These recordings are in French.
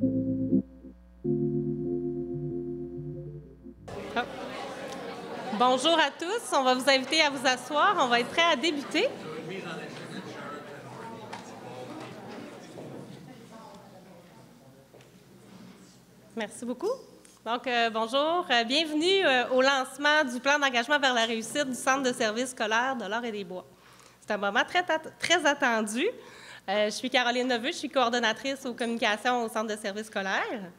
Ah. Bonjour à tous. On va vous inviter à vous asseoir. On va être prêts à débuter. Merci beaucoup. Donc, bonjour. Bienvenue au lancement du plan d'engagement vers la réussite du Centre de services scolaires de l'Or-et-des-Bois. C'est un moment très attendu. Je suis Caroline Neveu, je suis coordonnatrice aux communications au Centre de services scolaires.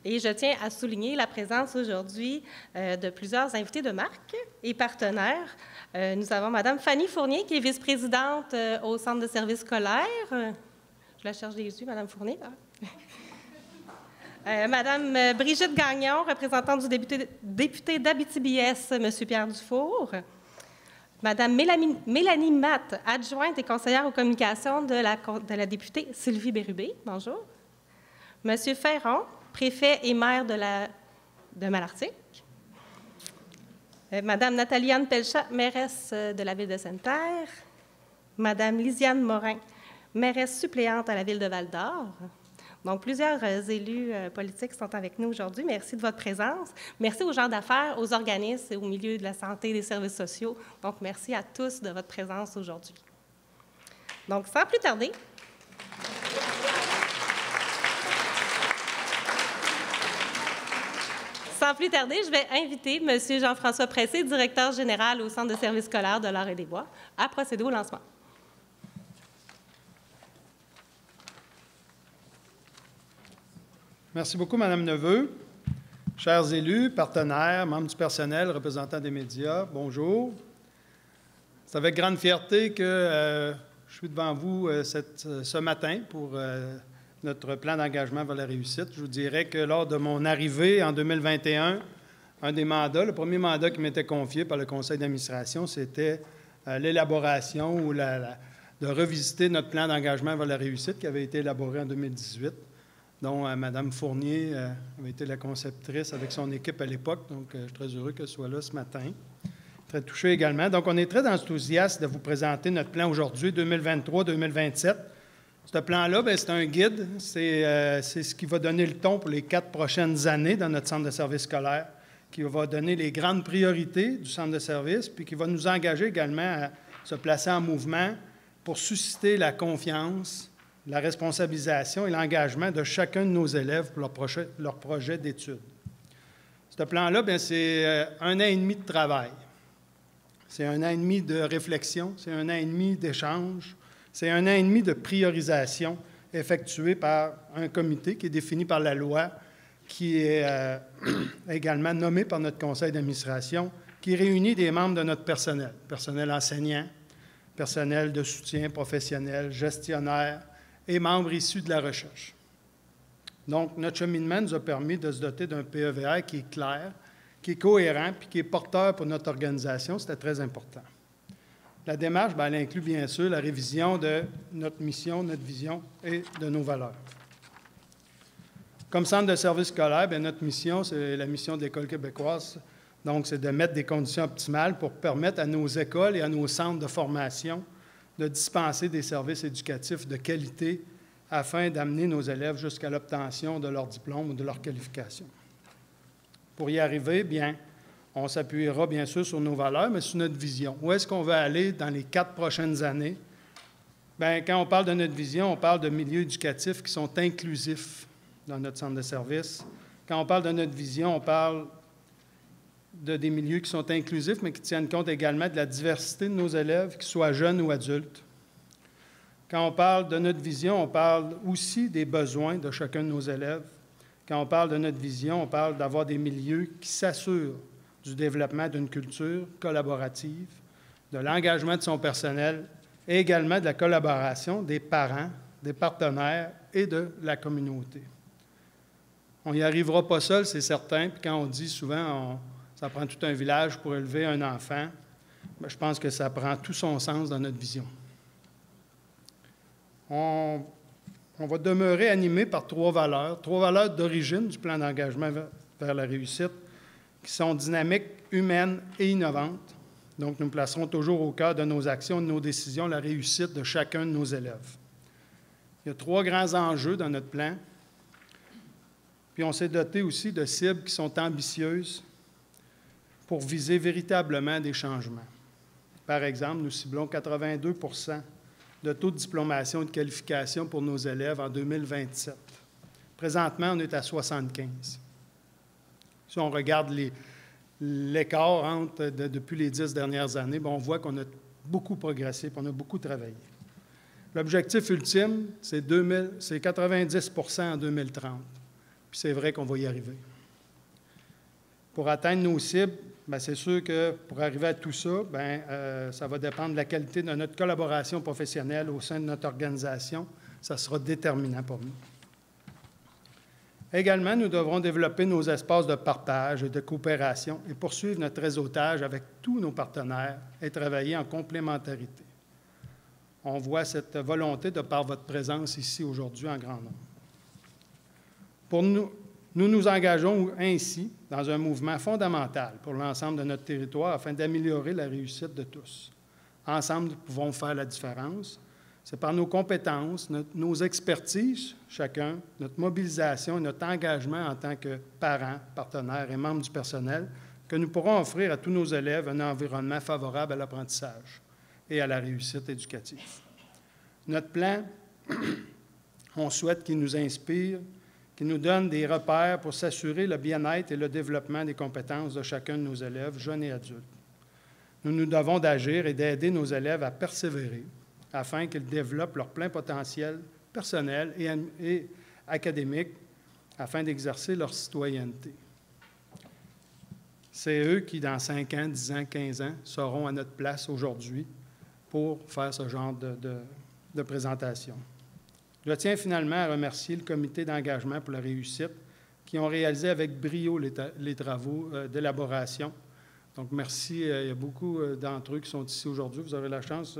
Et je tiens à souligner la présence aujourd'hui de plusieurs invités de marque et partenaires. Nous avons Mme Fanny Fournier, qui est vice-présidente au Centre de services scolaires. Je la cherche des yeux, Mme Fournier. Mme Brigitte Gagnon, représentante du député d'Abitibi-Est, M. Pierre Dufour. Mme Mélanie Matt, adjointe et conseillère aux communications de la députée Sylvie Bérubé. Bonjour. M. Ferron, préfet et maire de Malartic. Mme Nathalie-Anne Pelchat, mairesse de la ville de Sainte-Terre. Mme Lisiane Morin, mairesse suppléante à la ville de Val-d'Or. Donc, plusieurs élus politiques sont avec nous aujourd'hui. Merci de votre présence. Merci aux gens d'affaires, aux organismes et au milieu de la santé et des services sociaux. Donc, merci à tous de votre présence aujourd'hui. Donc, sans plus tarder, je vais inviter M. Jean-François Pressé, directeur général au Centre de services scolaires de l'Or-et-des-Bois, à procéder au lancement. Merci beaucoup, Mme Neveu. Chers élus, partenaires, membres du personnel, représentants des médias, bonjour. C'est avec grande fierté que je suis devant vous ce matin pour notre plan d'engagement vers la réussite. Je vous dirais que lors de mon arrivée en 2021, un des mandats, le premier mandat qui m'était confié par le conseil d'administration, c'était l'élaboration ou de revisiter notre plan d'engagement vers la réussite qui avait été élaboré en 2018. dont Mme Fournier avait été la conceptrice avec son équipe à l'époque. Donc, je suis très heureux qu'elle soit là ce matin. Très touché également. Donc, on est très enthousiaste de vous présenter notre plan aujourd'hui, 2023-2027. Ce plan-là, c'est un guide. C'est ce qui va donner le ton pour les 4 prochaines années dans notre centre de services scolaires, qui va donner les grandes priorités du centre de services, puis qui va nous engager également à se placer en mouvement pour susciter la confiance, la responsabilisation et l'engagement de chacun de nos élèves pour leur projet d'études. Ce plan-là, c'est 1 an et demi de travail. C'est 1 an et demi de réflexion, c'est 1 an et demi d'échange, c'est 1 an et demi de priorisation effectuée par un comité qui est défini par la loi, qui est également nommé par notre conseil d'administration, qui réunit des membres de notre personnel, personnel enseignant, personnel de soutien professionnel, gestionnaire, et membres issus de la recherche. Donc, notre cheminement nous a permis de se doter d'un PEVR qui est clair, qui est cohérent, puis qui est porteur pour notre organisation. C'était très important. La démarche, elle inclut bien sûr la révision de notre mission, notre vision et de nos valeurs. Comme centre de services scolaires, notre mission, c'est la mission de l'École québécoise. Donc, c'est de mettre des conditions optimales pour permettre à nos écoles et à nos centres de formation de dispenser des services éducatifs de qualité afin d'amener nos élèves jusqu'à l'obtention de leur diplôme ou de leur qualification. Pour y arriver, on s'appuiera bien sûr sur nos valeurs, mais sur notre vision. Où est-ce qu'on va aller dans les 4 prochaines années? Quand on parle de notre vision, on parle de milieux éducatifs qui sont inclusifs dans notre centre de services. Quand on parle de notre vision, on parle des milieux qui sont inclusifs, mais qui tiennent compte également de la diversité de nos élèves, qu'ils soient jeunes ou adultes. Quand on parle de notre vision, on parle aussi des besoins de chacun de nos élèves. Quand on parle de notre vision, on parle d'avoir des milieux qui s'assurent du développement d'une culture collaborative, de l'engagement de son personnel et également de la collaboration des parents, des partenaires et de la communauté. On n'y arrivera pas seul, c'est certain. Puis quand on dit souvent ça prend tout un village pour élever un enfant, je pense que ça prend tout son sens dans notre vision. On va demeurer animé par 3 valeurs d'origine du plan d'engagement vers la réussite, qui sont dynamiques, humaines et innovantes. Donc, nous placerons toujours au cœur de nos actions, de nos décisions, la réussite de chacun de nos élèves. Il y a 3 grands enjeux dans notre plan. Puis on s'est doté aussi de cibles qui sont ambitieuses pour viser véritablement des changements. Par exemple, nous ciblons 82 % de taux de diplomation et de qualification pour nos élèves en 2027. Présentement, on est à 75. Si on regarde l'écart depuis les 10 dernières années, bien, on voit qu'on a beaucoup progressé et on a beaucoup travaillé. L'objectif ultime, c'est 90 % en 2030. Puis c'est vrai qu'on va y arriver. Pour atteindre nos cibles, bien, c'est sûr que pour arriver à tout ça, bien, ça va dépendre de la qualité de notre collaboration professionnelle au sein de notre organisation. Ça sera déterminant pour nous. Également, nous devrons développer nos espaces de partage et de coopération et poursuivre notre réseautage avec tous nos partenaires et travailler en complémentarité. On voit cette volonté de par votre présence ici aujourd'hui en grand nombre. Pour nous nous engageons ainsi dans un mouvement fondamental pour l'ensemble de notre territoire afin d'améliorer la réussite de tous. Ensemble, nous pouvons faire la différence. C'est par nos compétences, nos expertises, chacun, notre mobilisation et notre engagement en tant que parents, partenaires et membres du personnel que nous pourrons offrir à tous nos élèves un environnement favorable à l'apprentissage et à la réussite éducative. Notre plan, on souhaite qu'il nous inspire, qu'il nous donne des repères pour s'assurer le bien-être et le développement des compétences de chacun de nos élèves, jeunes et adultes. Nous nous devons d'agir et d'aider nos élèves à persévérer afin qu'ils développent leur plein potentiel personnel et académique afin d'exercer leur citoyenneté. C'est eux qui, dans 5 ans, 10 ans, 15 ans, seront à notre place aujourd'hui pour faire ce genre de présentation. Je tiens finalement à remercier le comité d'engagement pour la réussite qui ont réalisé avec brio les travaux d'élaboration. Donc, merci. Il y a beaucoup d'entre eux qui sont ici aujourd'hui. Vous aurez la chance,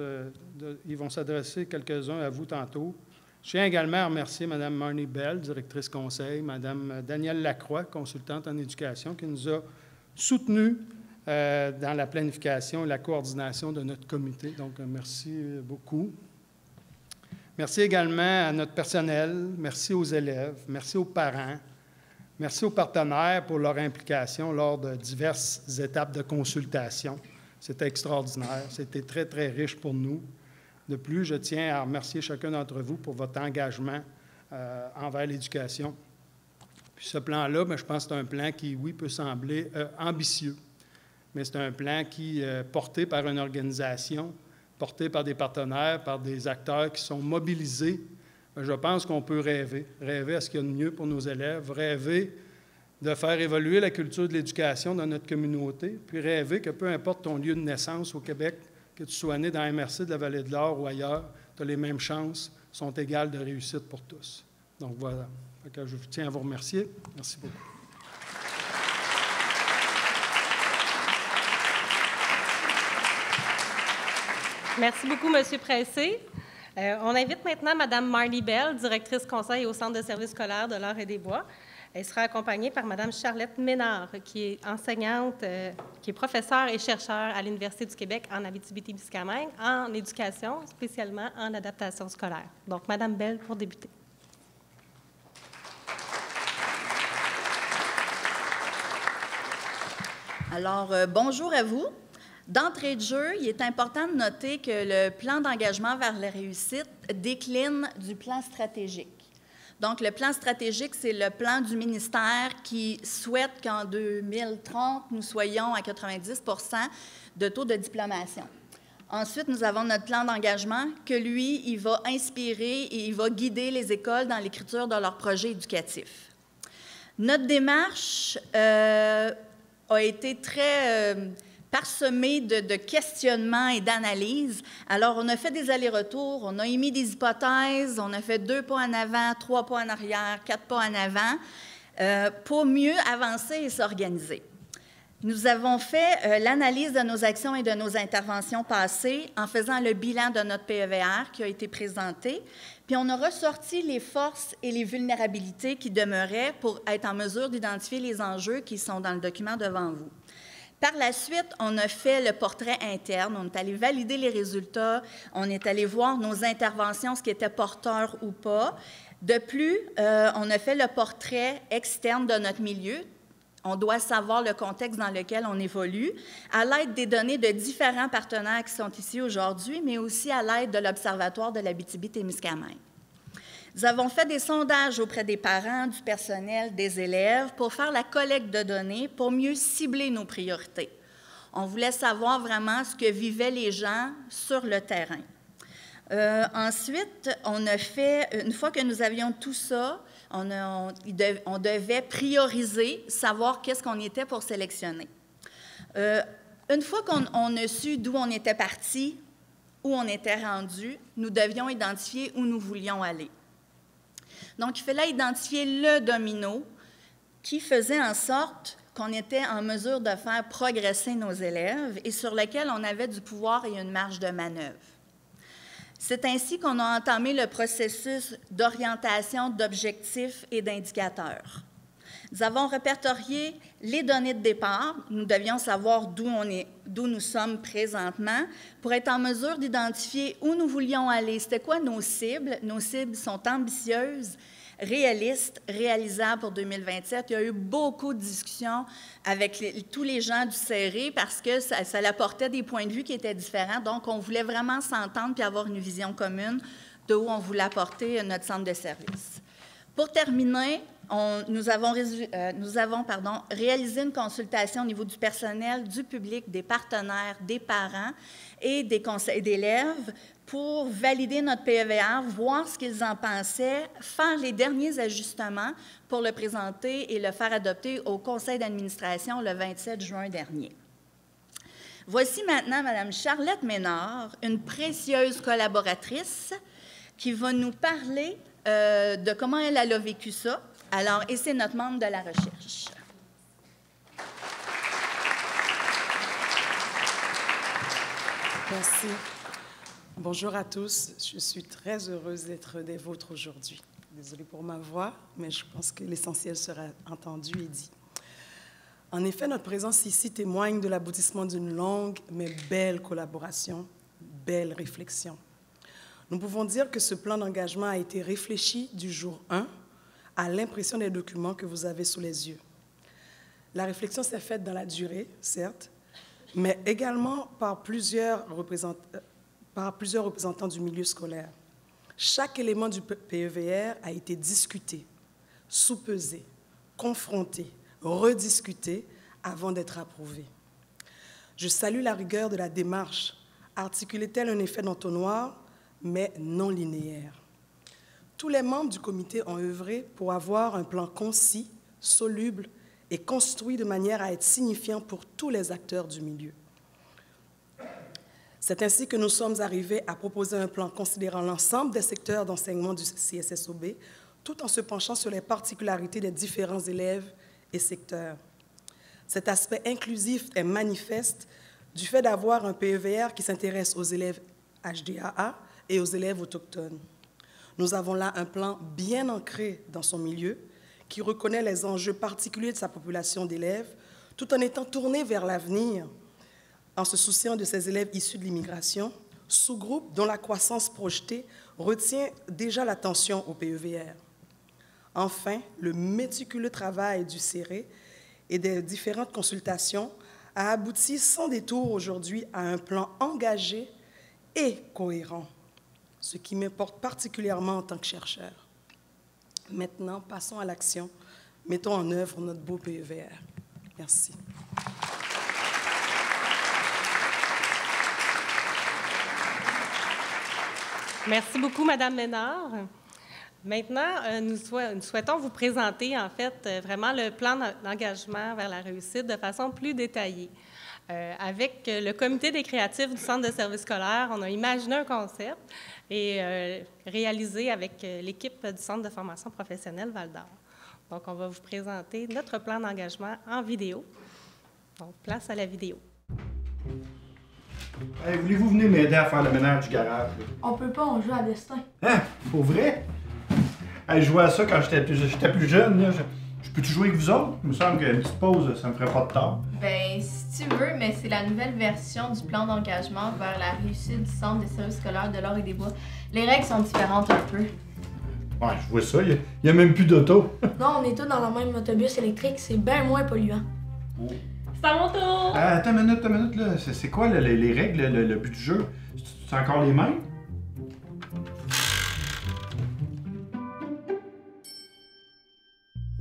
ils vont s'adresser quelques-uns à vous tantôt. Je tiens également à remercier Mme Marnie Bell, directrice conseil, Mme Danielle Lacroix, consultante en éducation, qui nous a soutenus dans la planification et la coordination de notre comité. Donc, merci beaucoup. Merci également à notre personnel, merci aux élèves, merci aux parents, merci aux partenaires pour leur implication lors de diverses étapes de consultation. C'était extraordinaire, c'était très, très riche pour nous. De plus, je tiens à remercier chacun d'entre vous pour votre engagement envers l'éducation. Puis ce plan-là, bien, je pense que c'est un plan qui, oui, peut sembler ambitieux, mais c'est un plan qui est porté par une organisation, porté par des partenaires, par des acteurs qui sont mobilisés. Je pense qu'on peut rêver à ce qu'il y a de mieux pour nos élèves, rêver de faire évoluer la culture de l'éducation dans notre communauté, puis rêver que peu importe ton lieu de naissance au Québec, que tu sois né dans la MRC de la Vallée de l'Or ou ailleurs, tu as les mêmes chances, sont égales de réussite pour tous. Donc voilà. Je tiens à vous remercier. Merci beaucoup. Merci beaucoup, M. Pressé. On invite maintenant Mme Marnie Bell, directrice conseil au Centre de services scolaires de l'Or et des Bois. Elle sera accompagnée par Mme Charlotte Ménard, qui est enseignante, qui est professeure et chercheure à l'Université du Québec en Abitibi-Témiscamingue, en éducation, spécialement en adaptation scolaire. Donc, Mme Bell, pour débuter. Alors, bonjour à vous. D'entrée de jeu, il est important de noter que le plan d'engagement vers la réussite décline du plan stratégique. Donc, le plan stratégique, c'est le plan du ministère qui souhaite qu'en 2030, nous soyons à 90 % de taux de diplomation. Ensuite, nous avons notre plan d'engagement que, lui, il va inspirer et il va guider les écoles dans l'écriture de leurs projets éducatifs. Notre démarche a été très parsemé de questionnements et d'analyses. Alors, on a fait des allers-retours, on a émis des hypothèses, on a fait 2 pas en avant, 3 pas en arrière, 4 pas en avant, pour mieux avancer et s'organiser. Nous avons fait l'analyse de nos actions et de nos interventions passées en faisant le bilan de notre PEVR qui a été présenté, puis on a ressorti les forces et les vulnérabilités qui demeuraient pour être en mesure d'identifier les enjeux qui sont dans le document devant vous. Par la suite, on a fait le portrait interne, on est allé valider les résultats, on est allé voir nos interventions, ce qui était porteur ou pas, De plus, on a fait le portrait externe de notre milieu. On doit savoir le contexte dans lequel on évolue, à l'aide des données de différents partenaires qui sont ici aujourd'hui, mais aussi à l'aide de l'Observatoire de l'Abitibi-Témiscamingue. Nous avons fait des sondages auprès des parents, du personnel, des élèves pour faire la collecte de données, pour mieux cibler nos priorités. On voulait savoir vraiment ce que vivaient les gens sur le terrain. Ensuite, on a fait, une fois que nous avions tout ça, on devait prioriser, savoir qu'est-ce qu'on était pour sélectionner. Une fois qu'on a su d'où on était parti, où on était rendu, nous devions identifier où nous voulions aller. Donc, il fallait identifier le domino qui faisait en sorte qu'on était en mesure de faire progresser nos élèves et sur lequel on avait du pouvoir et une marge de manœuvre. C'est ainsi qu'on a entamé le processus d'orientation d'objectifs et d'indicateurs. Nous avons répertorié les données de départ. Nous devions savoir d'où nous sommes présentement pour être en mesure d'identifier où nous voulions aller. C'était quoi nos cibles? Nos cibles sont ambitieuses, réalistes, réalisables pour 2027. Il y a eu beaucoup de discussions avec tous les gens du CERE parce que ça apportait des points de vue qui étaient différents. Donc, on voulait vraiment s'entendre puis avoir une vision commune de où on voulait apporter notre centre de service. Pour terminer, nous avons réalisé une consultation au niveau du personnel, du public, des partenaires, des parents et des conseils d'élèves pour valider notre PEVR, voir ce qu'ils en pensaient, faire les derniers ajustements pour le présenter et le faire adopter au conseil d'administration le 27 juin dernier. Voici maintenant Mme Charlotte Ménard, une précieuse collaboratrice qui va nous parler de comment elle a vécu ça. Alors, et c'est notre membre de la recherche. Merci. Bonjour à tous. Je suis très heureuse d'être des vôtres aujourd'hui. Désolée pour ma voix, mais je pense que l'essentiel sera entendu et dit. En effet, notre présence ici témoigne de l'aboutissement d'une longue mais belle collaboration, belle réflexion. Nous pouvons dire que ce plan d'engagement a été réfléchi du jour 1 à l'impression des documents que vous avez sous les yeux. La réflexion s'est faite dans la durée, certes, mais également par plusieurs représentants du milieu scolaire. Chaque élément du PEVR a été discuté, soupesé, confronté, rediscuté avant d'être approuvé. Je salue la rigueur de la démarche, articulait-elle un effet d'entonnoir, mais non linéaire. Tous les membres du comité ont œuvré pour avoir un plan concis, soluble et construit de manière à être signifiant pour tous les acteurs du milieu. C'est ainsi que nous sommes arrivés à proposer un plan considérant l'ensemble des secteurs d'enseignement du CSSOB, tout en se penchant sur les particularités des différents élèves et secteurs. Cet aspect inclusif est manifeste du fait d'avoir un PEVR qui s'intéresse aux élèves HDAA et aux élèves autochtones. Nous avons là un plan bien ancré dans son milieu, qui reconnaît les enjeux particuliers de sa population d'élèves, tout en étant tourné vers l'avenir, en se souciant de ces élèves issus de l'immigration, sous-groupe dont la croissance projetée retient déjà l'attention au PEVR. Enfin, le méticuleux travail du CERE et des différentes consultations a abouti sans détour aujourd'hui à un plan engagé et cohérent, ce qui m'importe particulièrement en tant que chercheur. Maintenant, passons à l'action. Mettons en œuvre notre beau PEVR. Merci. Merci beaucoup, Mme Ménard. Maintenant, nous souhaitons vous présenter, en fait, vraiment le plan d'engagement vers la réussite de façon plus détaillée. Avec le comité des créatifs du Centre de services scolaires, on a imaginé un concept et réalisé avec l'équipe du Centre de formation professionnelle Val-d'Or. Donc, on va vous présenter notre plan d'engagement en vidéo. Donc, place à la vidéo. Hey, voulez-vous venir m'aider à faire le ménage du garage? On peut pas, on joue à destin. Hein? Pour vrai? Hey, je jouais à ça quand j'étais plus jeune. Là. Je peux-tu jouer avec vous autres? Il me semble qu'une petite pause, ça me ferait pas de tort. Ben, si tu veux, mais c'est la nouvelle version du plan d'engagement vers la réussite du Centre des services scolaires de l'Or et des Bois. Les règles sont différentes un peu. Ouais, je vois ça. Il y a même plus d'auto. Non, on est tous dans le même autobus électrique, c'est bien moins polluant. C'est à mon tour! Attends une minute, là. C'est quoi les règles, le but du jeu? C'est encore les mêmes?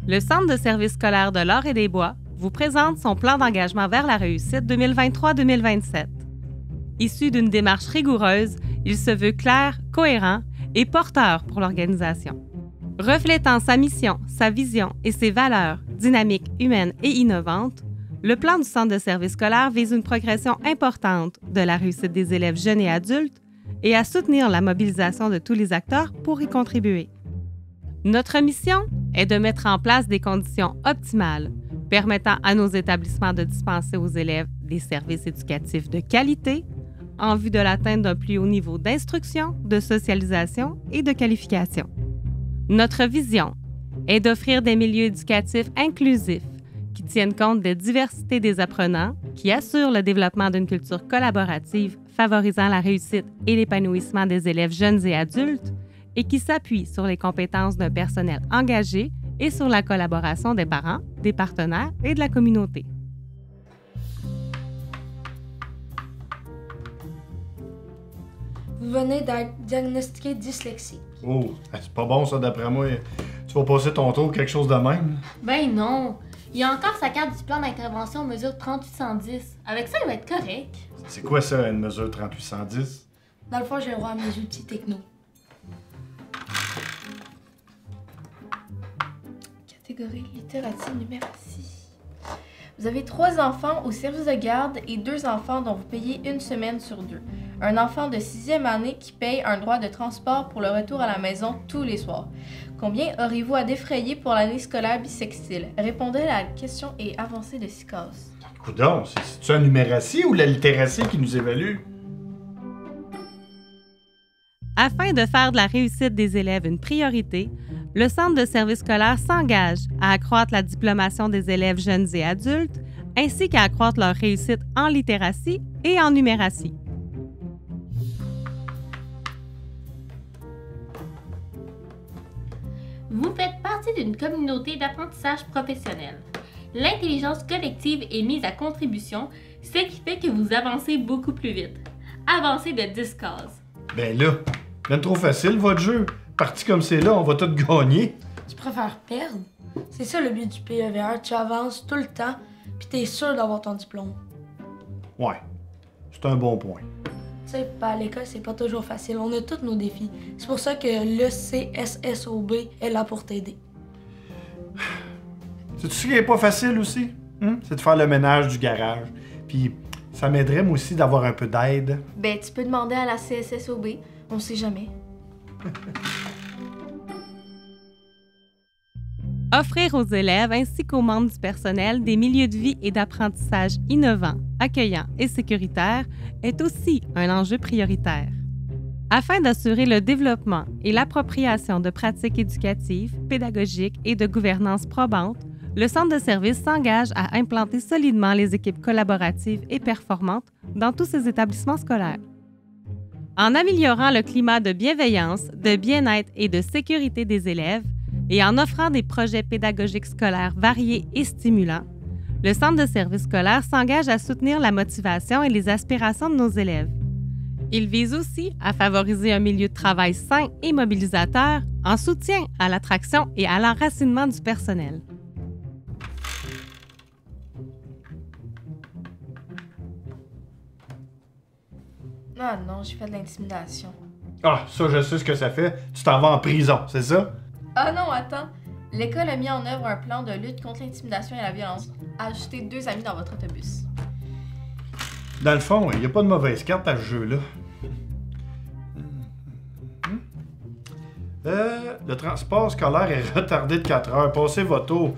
Le Centre de services scolaires de l'Or et des Bois vous présente son plan d'engagement vers la réussite 2023-2027. Issu d'une démarche rigoureuse, il se veut clair, cohérent et porteur pour l'organisation. Reflétant sa mission, sa vision et ses valeurs dynamiques, humaines et innovantes, le plan du Centre de services scolaires vise une progression importante de la réussite des élèves jeunes et adultes et à soutenir la mobilisation de tous les acteurs pour y contribuer. Notre mission est de mettre en place des conditions optimales permettant à nos établissements de dispenser aux élèves des services éducatifs de qualité en vue de l'atteinte d'un plus haut niveau d'instruction, de socialisation et de qualification. Notre vision est d'offrir des milieux éducatifs inclusifs qui tiennent compte des diversités des apprenants, qui assurent le développement d'une culture collaborative favorisant la réussite et l'épanouissement des élèves jeunes et adultes et qui s'appuient sur les compétences d'un personnel engagé et sur la collaboration des parents, des partenaires et de la communauté. Vous venez d'être diagnostiqué dyslexie. Oh, c'est pas bon ça d'après moi. Tu vas passer ton tour quelque chose de même? Ben non! Il a encore sa carte du plan d'intervention mesure 3810. Avec ça, il va être correct. C'est quoi ça, une mesure 3810? Dans le fond, j'ai le droit à mes outils techno. Catégorie littératie numéro 6. Vous avez 3 enfants au service de garde et 2 enfants dont vous payez une semaine sur 2. Un enfant de 6e année qui paye un droit de transport pour le retour à la maison tous les soirs. Combien aurez-vous à défrayer pour l'année scolaire bissextile? Répondez à la question et avancez de 6 cases. Coudonc, c'est-tu la numératie ou la littératie qui nous évalue? Afin de faire de la réussite des élèves une priorité, le Centre de services scolaires s'engage à accroître la diplomation des élèves jeunes et adultes, ainsi qu'à accroître leur réussite en littératie et en numératie. Vous faites partie d'une communauté d'apprentissage professionnel. L'intelligence collective est mise à contribution, ce qui fait que vous avancez beaucoup plus vite. Avancez de 10 cases. Ben là, bien trop facile votre jeu. Parti comme c'est là, on va tout gagner. Tu préfères perdre? C'est ça le but du PEVR, tu avances tout le temps, puis t'es sûr d'avoir ton diplôme. Ouais, c'est un bon point. Tu sais, à l'école, c'est pas toujours facile, on a tous nos défis. C'est pour ça que le CSSOB est là pour t'aider. C'est-tu ce qui est pas facile aussi? C'est de faire le ménage du garage. Puis ça m'aiderait moi aussi d'avoir un peu d'aide. Ben, tu peux demander à la CSSOB, on sait jamais. Offrir aux élèves ainsi qu'aux membres du personnel des milieux de vie et d'apprentissage innovants, accueillants et sécuritaires est aussi un enjeu prioritaire. Afin d'assurer le développement et l'appropriation de pratiques éducatives, pédagogiques et de gouvernance probantes, le Centre de services s'engage à implanter solidement les équipes collaboratives et performantes dans tous ses établissements scolaires. En améliorant le climat de bienveillance, de bien-être et de sécurité des élèves et en offrant des projets pédagogiques scolaires variés et stimulants, le Centre de services scolaires s'engage à soutenir la motivation et les aspirations de nos élèves. Il vise aussi à favoriser un milieu de travail sain et mobilisateur en soutien à l'attraction et à l'enracinement du personnel. Ah non, j'ai fait de l'intimidation. Ah, ça, je sais ce que ça fait. Tu t'en vas en prison, c'est ça? Ah non, attends. L'école a mis en œuvre un plan de lutte contre l'intimidation et la violence. Ajoutez 2 amis dans votre autobus. Dans le fond, il n'y a pas de mauvaise carte à ce jeu-là. Le transport scolaire est retardé de 4 heures. Passez votre tour.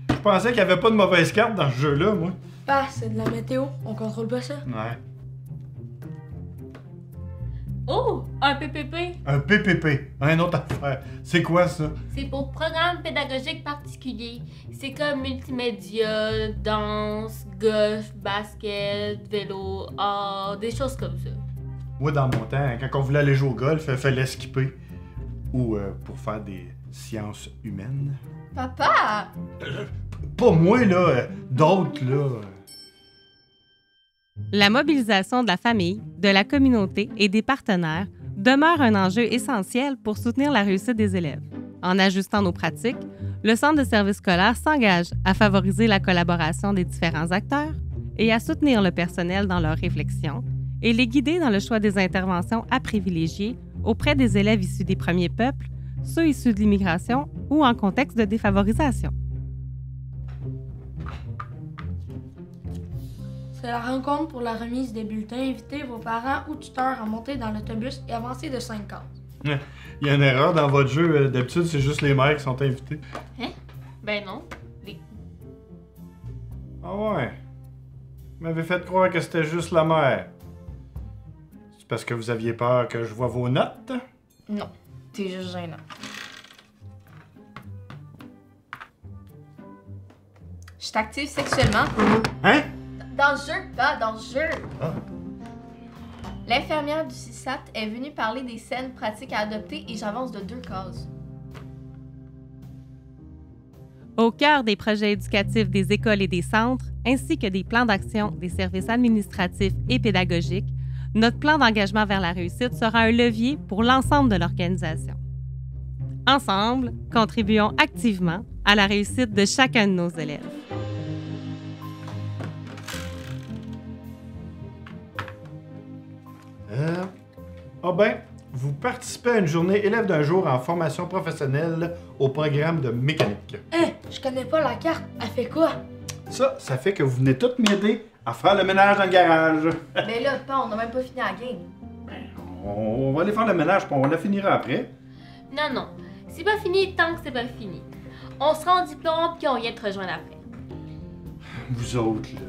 Je pensais qu'il n'y avait pas de mauvaise carte dans ce jeu-là, moi. Bah, c'est de la météo, on contrôle pas ça. Ouais. Oh, un PPP. Un PPP, un autre affaire. C'est quoi ça? C'est pour programme pédagogique particulier. C'est comme multimédia, danse, golf, basket, vélo, art, des choses comme ça. Moi, dans mon temps, quand on voulait aller jouer au golf, il fallait skipper. ou pour faire des sciences humaines. Papa! Pas moi, là, d'autres, là. La mobilisation de la famille, de la communauté et des partenaires demeure un enjeu essentiel pour soutenir la réussite des élèves. En ajustant nos pratiques, le Centre de services scolaires s'engage à favoriser la collaboration des différents acteurs et à soutenir le personnel dans leurs réflexions et les guider dans le choix des interventions à privilégier auprès des élèves issus des premiers peuples, ceux issus de l'immigration ou en contexte de défavorisation. C'est la rencontre pour la remise des bulletins. Invitez vos parents ou tuteurs à monter dans l'autobus et avancer de 5 cases. Il y a une erreur dans votre jeu. D'habitude, c'est juste les mères qui sont invités. Hein? Ben non. Ah ouais? Vous m'avez fait croire que c'était juste la mère. C'est parce que vous aviez peur que je vois vos notes? Non, t'es juste gênant. Je t'active sexuellement. Hein? Dans le jeu, pas dans le jeu. Ah. L'infirmière du CISAT est venue parler des scènes pratiques à adopter et j'avance de 2 cases. Au cœur des projets éducatifs des écoles et des centres, ainsi que des plans d'action des services administratifs et pédagogiques, notre plan d'engagement vers la réussite sera un levier pour l'ensemble de l'organisation. Ensemble, contribuons activement à la réussite de chacun de nos élèves. Vous participez à une journée élève d'un jour en formation professionnelle au programme de mécanique. Je connais pas la carte. Elle fait quoi? Ça fait que vous venez toutes m'aider à faire le ménage dans le garage. Mais là, pas, on n'a même pas fini la game. On va aller faire le ménage, puis on la finira après. Non, non. C'est pas fini tant que c'est pas fini. On se rend au diplôme puis on vient te rejoindre après. Vous autres, là.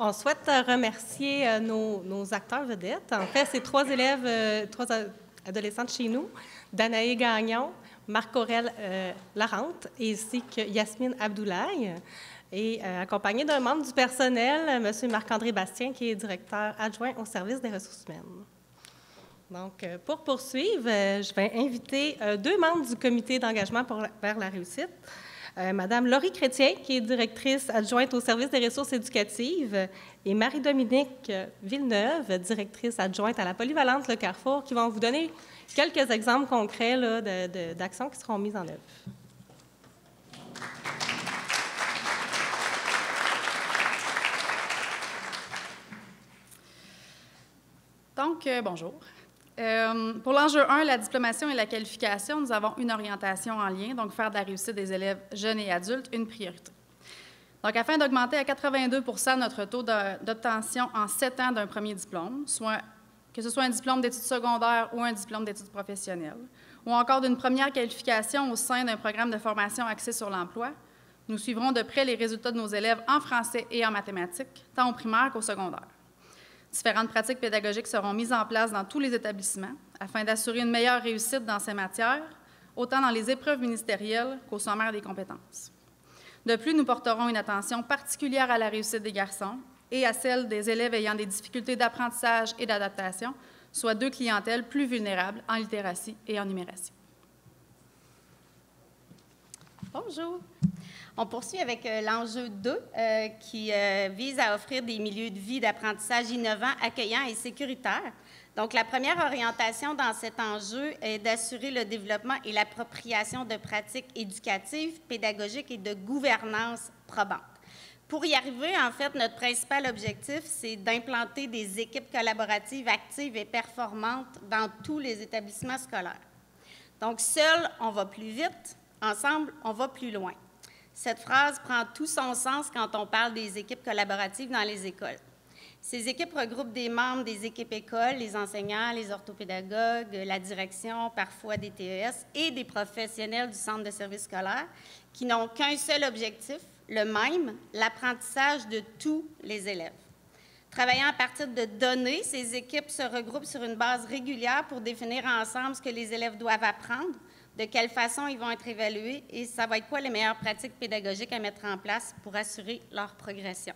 On souhaite remercier nos acteurs vedettes. En fait, c'est 3 élèves, 3 adolescents de chez nous, Danae Gagnon, Marc-Aurèle Larente, ainsi que Yasmine Abdoulaye, et accompagné d'un membre du personnel, M. Marc-André Bastien, qui est directeur adjoint au service des ressources humaines. Donc, pour poursuivre, je vais inviter 2 membres du comité d'engagement vers la réussite. Madame Laurie Chrétien, qui est directrice adjointe au service des ressources éducatives, et Marie-Dominique Villeneuve, directrice adjointe à la polyvalente Le Carrefour, qui vont vous donner quelques exemples concrets là, d'actions qui seront mises en œuvre. Donc, bonjour. Pour l'enjeu 1, la diplomation et la qualification, nous avons une orientation en lien, donc faire de la réussite des élèves jeunes et adultes une priorité. Donc, afin d'augmenter à 82 notre taux d'obtention en 7 ans d'un premier diplôme, que ce soit un diplôme d'études secondaires ou un diplôme d'études professionnelles, ou encore d'une première qualification au sein d'un programme de formation axé sur l'emploi, nous suivrons de près les résultats de nos élèves en français et en mathématiques, tant au primaire qu'au secondaire. Différentes pratiques pédagogiques seront mises en place dans tous les établissements afin d'assurer une meilleure réussite dans ces matières, autant dans les épreuves ministérielles qu'au sommaire des compétences. De plus, nous porterons une attention particulière à la réussite des garçons et à celle des élèves ayant des difficultés d'apprentissage et d'adaptation, soit 2 clientèles plus vulnérables en littératie et en numération. Bonjour. On poursuit avec l'enjeu 2 qui vise à offrir des milieux de vie d'apprentissage innovants, accueillants et sécuritaires. Donc, la première orientation dans cet enjeu est d'assurer le développement et l'appropriation de pratiques éducatives, pédagogiques et de gouvernance probantes. Pour y arriver, en fait, notre principal objectif, c'est d'implanter des équipes collaboratives actives et performantes dans tous les établissements scolaires. Donc, seul, on va plus vite, ensemble, on va plus loin. Cette phrase prend tout son sens quand on parle des équipes collaboratives dans les écoles. Ces équipes regroupent des membres des équipes écoles, les enseignants, les orthopédagogues, la direction, parfois des TES, et des professionnels du centre de services scolaires qui n'ont qu'un seul objectif, le même, l'apprentissage de tous les élèves. Travaillant à partir de données, ces équipes se regroupent sur une base régulière pour définir ensemble ce que les élèves doivent apprendre, de quelle façon ils vont être évalués et ça va être quoi les meilleures pratiques pédagogiques à mettre en place pour assurer leur progression.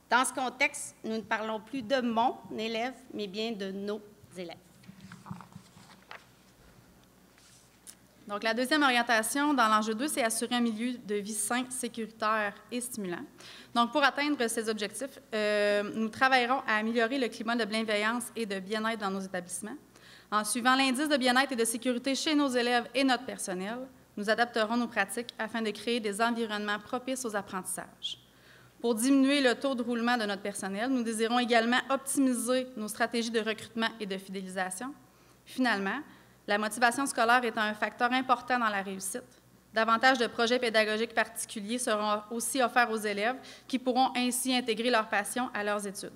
Dans ce contexte, nous ne parlons plus de mon élève, mais bien de nos élèves. Donc, la deuxième orientation dans l'enjeu 2, c'est assurer un milieu de vie sain, sécuritaire et stimulant. Donc, pour atteindre ces objectifs, nous travaillerons à améliorer le climat de bienveillance et de bien-être dans nos établissements. En suivant l'indice de bien-être et de sécurité chez nos élèves et notre personnel, nous adapterons nos pratiques afin de créer des environnements propices aux apprentissages. Pour diminuer le taux de roulement de notre personnel, nous désirons également optimiser nos stratégies de recrutement et de fidélisation. Finalement, la motivation scolaire étant un facteur important dans la réussite, davantage de projets pédagogiques particuliers seront aussi offerts aux élèves qui pourront ainsi intégrer leur passion à leurs études.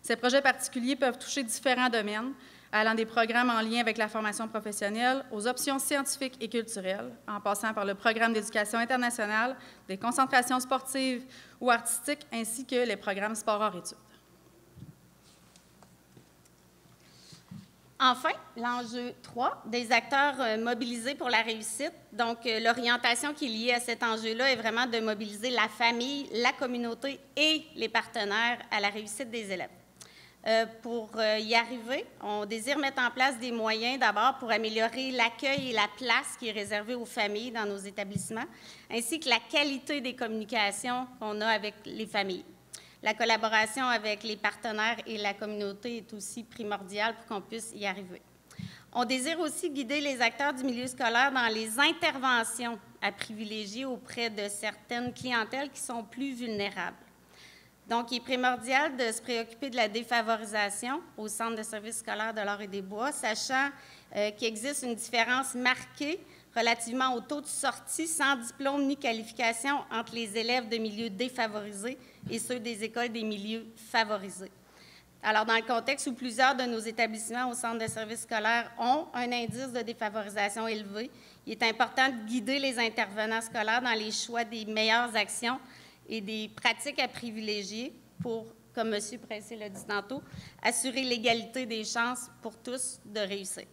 Ces projets particuliers peuvent toucher différents domaines, allant des programmes en lien avec la formation professionnelle aux options scientifiques et culturelles, en passant par le programme d'éducation internationale, des concentrations sportives ou artistiques, ainsi que les programmes sport hors études. Enfin, l'enjeu 3, des acteurs mobilisés pour la réussite. Donc, l'orientation qui est liée à cet enjeu-là est vraiment de mobiliser la famille, la communauté et les partenaires à la réussite des élèves. Pour y arriver, on désire mettre en place des moyens d'abord pour améliorer l'accueil et la place qui est réservée aux familles dans nos établissements, ainsi que la qualité des communications qu'on a avec les familles. La collaboration avec les partenaires et la communauté est aussi primordiale pour qu'on puisse y arriver. On désire aussi guider les acteurs du milieu scolaire dans les interventions à privilégier auprès de certaines clientèles qui sont plus vulnérables. Donc, il est primordial de se préoccuper de la défavorisation au centre de services scolaires de l'Or-et-des-Bois, sachant qu'il existe une différence marquée relativement au taux de sortie sans diplôme ni qualification entre les élèves de milieux défavorisés et ceux des écoles des milieux favorisés. Alors, dans le contexte où plusieurs de nos établissements au centre de services scolaires ont un indice de défavorisation élevé, il est important de guider les intervenants scolaires dans les choix des meilleures actions et des pratiques à privilégier pour, comme M. Pressé l'a dit tantôt, assurer l'égalité des chances pour tous de réussir.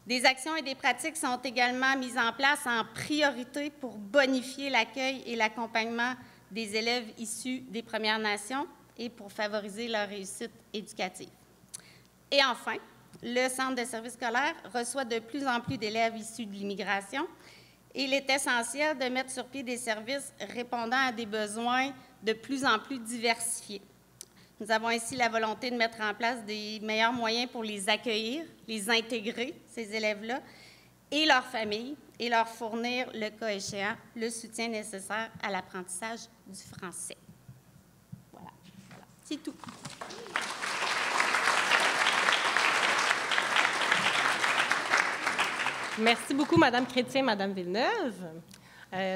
Des actions et des pratiques sont également mises en place en priorité pour bonifier l'accueil et l'accompagnement des élèves issus des Premières Nations et pour favoriser leur réussite éducative. Et enfin, le Centre de services scolaires reçoit de plus en plus d'élèves issus de l'immigration et il est essentiel de mettre sur pied des services répondant à des besoins de plus en plus diversifiés. Nous avons ainsi la volonté de mettre en place des meilleurs moyens pour les accueillir, les intégrer, ces élèves-là, et leurs familles, et leur fournir, le cas échéant, le soutien nécessaire à l'apprentissage du français. Voilà. C'est tout. Merci beaucoup, Mme Chrétien, Mme Villeneuve.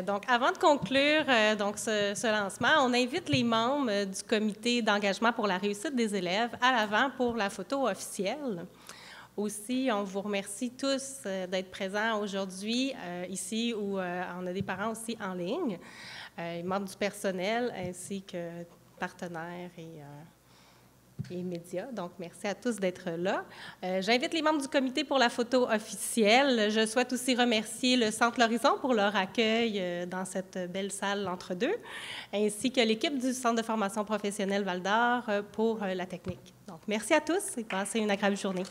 Donc, avant de conclure ce lancement, on invite les membres du comité d'engagement pour la réussite des élèves à l'avant pour la photo officielle. Aussi, on vous remercie tous d'être présents aujourd'hui ici où on a des parents aussi en ligne, membres du personnel ainsi que partenaires et médias. Donc, merci à tous d'être là. J'invite les membres du comité pour la photo officielle. Je souhaite aussi remercier le Centre L'Horizon pour leur accueil dans cette belle salle entre-deux, ainsi que l'équipe du Centre de formation professionnelle Val-d'Or pour la technique. Donc, merci à tous et passez une agréable journée.